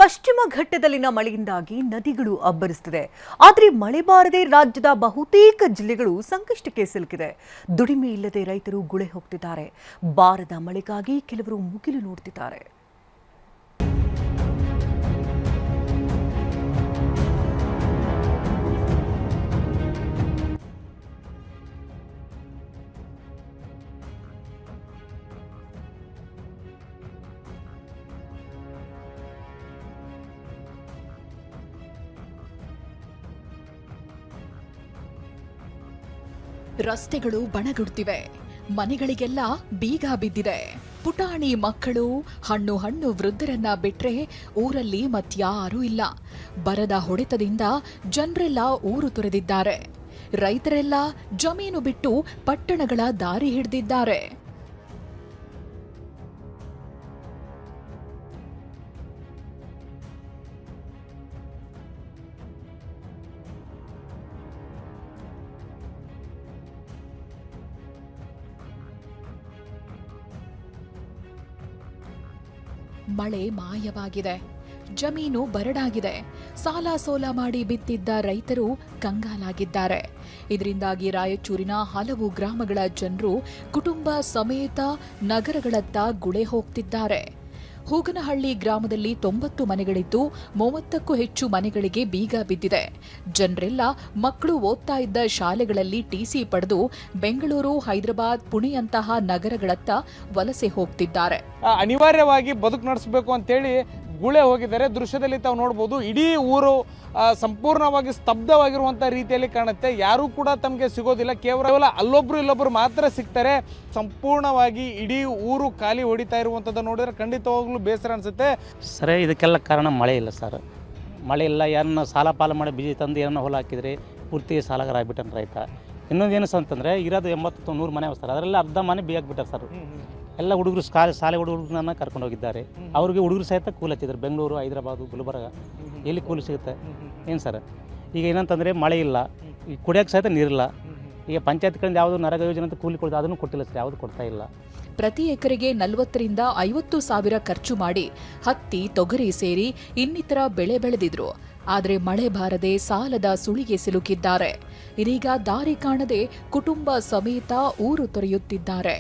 ಪಶ್ಚಿಮ ಘಟ್ಟದಲ್ಲಿನ ಮಳೆಯಿಂದಾಗಿ ನದಿಗಳು ಅಬ್ಬರಿಸುತ್ತಿದೆ. ಆದರೆ ಮಳೆ ಬಾರದೆ ರಾಜ್ಯದ ಬಹುತೇಕ ಜಿಲ್ಲೆಗಳು ಸಂಕಷ್ಟಕ್ಕೆ ಸಿಲುಕಿದೆ. ದುಡಿಮೆ ಇಲ್ಲದೆ ರೈತರು ಗುಳೆ ಹೋಗ್ತಿದ್ದಾರೆ. ಬಾರದ ಮಳೆಗಾಗಿ ಕೆಲವರು ಮುಗಿಲು ನೋಡ್ತಿದ್ದಾರೆ. ರಸ್ತೆಗಳು ಬಣಗುಡ್ತಿವೆ, ಮನೆಗಳಿಗೆಲ್ಲ ಬೀಗ ಬಿದ್ದಿದೆ. ಪುಟಾಣಿ ಮಕ್ಕಳು, ಹಣ್ಣು ವೃದ್ಧರನ್ನ ಬಿಟ್ರೆ ಊರಲ್ಲಿ ಮತ್ಯಾರೂ ಇಲ್ಲ. ಬರದ ಹೊಡೆತದಿಂದ ಜನರೆಲ್ಲ ಊರು ತೊರೆದಿದ್ದಾರೆ. ರೈತರೆಲ್ಲ ಜಮೀನು ಬಿಟ್ಟು ಪಟ್ಟಣಗಳ ದಾರಿ ಹಿಡಿದಿದ್ದಾರೆ. ಮಳೆ ಮಾಯವಾಗಿದೆ, ಜಮೀನು ಬರಡಾಗಿದೆ. ಸಾಲ ಸೋಲ ಮಾಡಿ ಬಿತ್ತಿದ್ದ ರೈತರು ಕಂಗಾಲಾಗಿದ್ದಾರೆ. ಇದರಿಂದಾಗಿ ರಾಯಚೂರಿನ ಹಲವು ಗ್ರಾಮಗಳ ಜನರು ಕುಟುಂಬ ಸಮೇತ ನಗರಗಳತ್ತ ಗುಳೆ ಹೋಗ್ತಿದ್ದಾರೆ. ಹೂಗನಹಳ್ಳಿ ಗ್ರಾಮದಲ್ಲಿ 90 ಮನೆಗಳಿದ್ದು 30ಕ್ಕೂ ಹೆಚ್ಚು ಮನೆಗಳಿಗೆ ಬೀಗ ಬಿದ್ದಿದೆ. ಜನರೆಲ್ಲ ಮಕ್ಕಳು ಓದ್ತಾ ಇದ್ದ ಶಾಲೆಗಳಲ್ಲಿ ಟಿಸಿ ಪಡೆದು ಬೆಂಗಳೂರು, ಹೈದರಾಬಾದ್, ಪುಣೆಯಂತಹ ನಗರಗಳತ್ತ ವಲಸೆ ಹೋಗ್ತಿದ್ದಾರೆ. ಅನಿವಾರ್ಯವಾಗಿ ಬದುಕು ನಡೆಸಬೇಕು ಅಂತೇಳಿ ಗುಳೆ ಹೋಗಿದ್ದಾರೆ. ದೃಶ್ಯದಲ್ಲಿ ತಾವು ನೋಡಬಹುದು, ಇಡೀ ಊರು ಸಂಪೂರ್ಣವಾಗಿ ಸ್ತಬ್ಧವಾಗಿರುವಂಥ ರೀತಿಯಲ್ಲಿ ಕಾಣುತ್ತೆ. ಯಾರೂ ಕೂಡ ತಮಗೆ ಸಿಗೋದಿಲ್ಲ. ಕೇವಲ ಅಲ್ಲೊಬ್ರು ಇಲ್ಲೊಬ್ರು ಮಾತ್ರ ಸಿಗ್ತಾರೆ. ಸಂಪೂರ್ಣವಾಗಿ ಇಡೀ ಊರು ಖಾಲಿ ಹೊಡಿತಾ ಇರುವಂಥದ್ದು ನೋಡಿದ್ರೆ ಖಂಡಿತವಾಗ್ಲೂ ಬೇಸರ ಅನಿಸುತ್ತೆ. ಸರ್, ಇದಕ್ಕೆಲ್ಲ ಕಾರಣ ಮಳೆ ಇಲ್ಲ ಸರ್. ಮಳೆ ಇಲ್ಲ. ಯಾರನ್ನ ಸಾಲ ಪಾಲ ಮಾಡಿ ಬೀಜ ತಂದು ಏನನ್ನ ಹೊಲ ಹಾಕಿದರೆ ಪೂರ್ತಿ ಸಾಲಗಾರ ಆಗ್ಬಿಟ್ಟನ್ ರೈತ. ಇನ್ನೊಂದು ಅಂತಂದರೆ ಇರೋದು 80-100 ಮನೆ ಸರ್, ಅದರಲ್ಲಿ ಅರ್ಧ ಮನೆ ಬೀಗಾಕ್ಬಿಟ್ಟಾರೆ ಸರ್. ಎಲ್ಲ ಹುಡುಗರು ಶಾಲೆ ಹುಡುಗರನ್ನ ಕರ್ಕೊಂಡು ಹೋಗಿದ್ದಾರೆ. ಅವ್ರಿಗೆ ಹುಡುಗರು ಸಹಿತ ಕೂಲಿ ಹಚ್ಚಿದ್ರು. ಬೆಂಗಳೂರು, ಹೈದರಾಬಾದು, ಗುಲ್ಬರ್ಗ, ಎಲ್ಲಿ ಕೂಲಿ ಸಿಗುತ್ತೆ ಏನು ಸರ್? ಈಗ ಏನಂತಂದರೆ ಮಳೆ ಇಲ್ಲ, ಈಗ ಕುಡಿಯೋಕ್ಕೆ ಸಹಿತ ನೀರಿಲ್ಲ. ಈಗ ಪಂಚಾಯತ್ ಕಡೆಯಿಂದ ಯಾವುದು ನರೇಗಾ ಯೋಜನೆ ಅಂತ ಕೂಲಿ ಕೊಡ್ತಾರೆ, ಅದನ್ನು ಕೊಟ್ಟಿಲ್ಲ ಸರ್, ಯಾವುದು ಕೊಡ್ತಾ ಇಲ್ಲ. ಪ್ರತಿ ಎಕರೆಗೆ 40ರಿಂದ 50 ಸಾವಿರ ಖರ್ಚು ಮಾಡಿ ಹತ್ತಿ, ತೊಗರಿ ಸೇರಿ ಇನ್ನಿತರ ಬೆಳೆ ಬೆಳೆದಿದ್ರು. ಆದರೆ ಮಳೆ ಬಾರದೆ ಸಾಲದ ಸುಳಿಗೆ ಸಿಲುಕಿದ್ದಾರೆ. ಇದೀಗ ದಾರಿ ಕಾಣದೆ ಕುಟುಂಬ ಸಮೇತ ಊರು ತೊರೆಯುತ್ತಿದ್ದಾರೆ.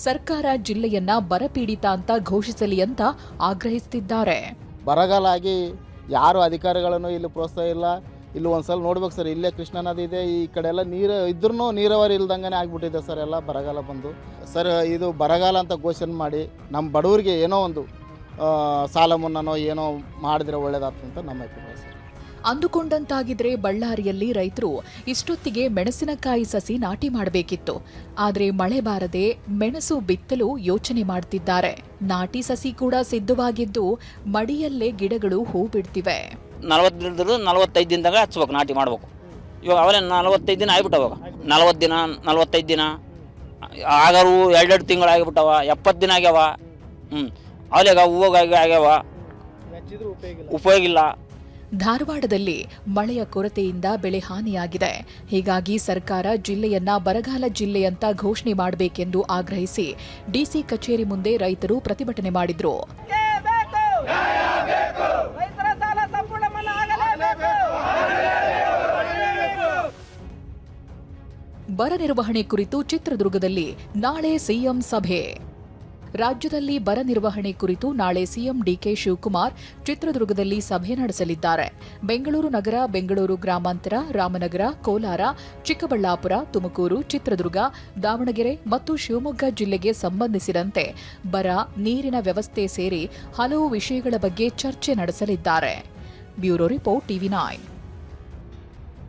ಸರ್ಕಾರ ಜಿಲ್ಲೆಯನ್ನ ಬರಪೀಡಿತ ಅಂತ ಘೋಷಿಸಲಿ ಅಂತ ಆಗ್ರಹಿಸುತ್ತಿದ್ದಾರೆ. ಬರಗಾಲ ಆಗಿ ಯಾರು ಅಧಿಕಾರಿಗಳನ್ನು ಇಲ್ಲಿ ಪ್ರೋತ್ಸಾಹ ಇಲ್ಲ. ಇಲ್ಲಿ ಒಂದ್ಸಲ ನೋಡ್ಬೇಕು ಸರ್, ಇಲ್ಲೇ ಕೃಷ್ಣಾ ನದಿ ಇದೆ, ಈ ಕಡೆ ಎಲ್ಲ ನೀರು ಇದ್ರೂ ನೀರಾವರಿ ಇಲ್ದಂಗೆ ಆಗ್ಬಿಟ್ಟಿದೆ ಸರ್. ಎಲ್ಲ ಬರಗಾಲ ಬಂದು ಸರ್, ಇದು ಬರಗಾಲ ಅಂತ ಘೋಷಣೆ ಮಾಡಿ ನಮ್ಮ ಬಡವರಿಗೆ ಏನೋ ಒಂದು ಸಾಲ ಮುನ್ನೋ ಏನೋ ಮಾಡಿದ್ರೆ ಒಳ್ಳೇದಾಗ್ತದೆ ಅಂತ ನಮ್ಮ ಅಭಿಪ್ರಾಯ ಸರ್. ಅಂದುಕೊಂಡಂತಾಗಿದ್ರೆ ಬಳ್ಳಾರಿಯಲ್ಲಿ ರೈತರು ಇಷ್ಟೊತ್ತಿಗೆ ಮೆಣಸಿನಕಾಯಿ ಸಸಿ ನಾಟಿ ಮಾಡಬೇಕಿತ್ತು. ಆದರೆ ಮಳೆ ಬಾರದೆ ಮೆಣಸು ಬಿತ್ತಲು ಯೋಚನೆ ಮಾಡ್ತಿದ್ದಾರೆ. ನಾಟಿ ಸಸಿ ಕೂಡ ಸಿದ್ಧವಾಗಿದ್ದು ಮಡಿಯಲ್ಲೇ ಗಿಡಗಳು ಹೂ ಬಿಡ್ತಿವೆ. 40 ದಿನದ 45 ದಿನದಾಗ ಹಚ್ಬೇಕು, ನಾಟಿ ಮಾಡ್ಬೇಕು. ಇವಾಗ ಅವಲೇ 45 ದಿನ ಆಗ್ಬಿಟ್ಟವಾಗ, 40 ದಿನ 45 ದಿನ ಆಗಾರು 2 ತಿಂಗಳು ಆಗಿಬಿಟ್ಟವ, 70 ದಿನ ಆಗ್ಯಾವ. ಅವಲೆಗ ಹೂವಾಗಿ ಆಗ್ಯಾವ, ಉಪಯೋಗ ಇಲ್ಲ. ಧಾರವಾಡದಲ್ಲಿ ಮಳೆಯ ಕೊರತೆಯಿಂದ ಬೆಳೆ ಹಾನಿಯಾಗಿದೆ. ಹೀಗಾಗಿ ಸರ್ಕಾರ ಜಿಲ್ಲೆಯನ್ನ ಬರಗಾಲ ಜಿಲ್ಲೆ ಅಂತ ಘೋಷಣೆ ಮಾಡಬೇಕೆಂದು ಆಗ್ರಹಿಸಿ ಡಿಸಿ ಕಚೇರಿ ಮುಂದೆ ರೈತರು ಪ್ರತಿಭಟನೆ ಮಾಡಿದ್ರು. ಬರ ನಿರ್ವಹಣೆ ಕುರಿತು ಚಿತ್ರದುರ್ಗದಲ್ಲಿ ನಾಳೆ ಸಿಎಂ ಸಭೆ. ರಾಜ್ಯದಲ್ಲಿ ಬರ ನಿರ್ವಹಣೆ ಕುರಿತು ನಾಳೆ ಸಿಎಂ ಡಿಕೆ ಶಿವಕುಮಾರ್ ಚಿತ್ರದುರ್ಗದಲ್ಲಿ ಸಭೆ ನಡೆಸಲಿದ್ದಾರೆ. ಬೆಂಗಳೂರು ನಗರ, ಬೆಂಗಳೂರು ಗ್ರಾಮಾಂತರ, ರಾಮನಗರ, ಕೋಲಾರ, ಚಿಕ್ಕಬಳ್ಳಾಪುರ, ತುಮಕೂರು, ಚಿತ್ರದುರ್ಗ, ದಾವಣಗೆರೆ ಮತ್ತು ಶಿವಮೊಗ್ಗ ಜಿಲ್ಲೆಗೆ ಸಂಬಂಧಿಸಿದಂತೆ ಬರ, ನೀರಿನ ವ್ಯವಸ್ಥೆ ಸೇರಿ ಹಲವು ವಿಷಯಗಳ ಬಗ್ಗೆ ಚರ್ಚೆ ನಡೆಸಲಿದ್ದಾರೆ. Bureau report, TV9.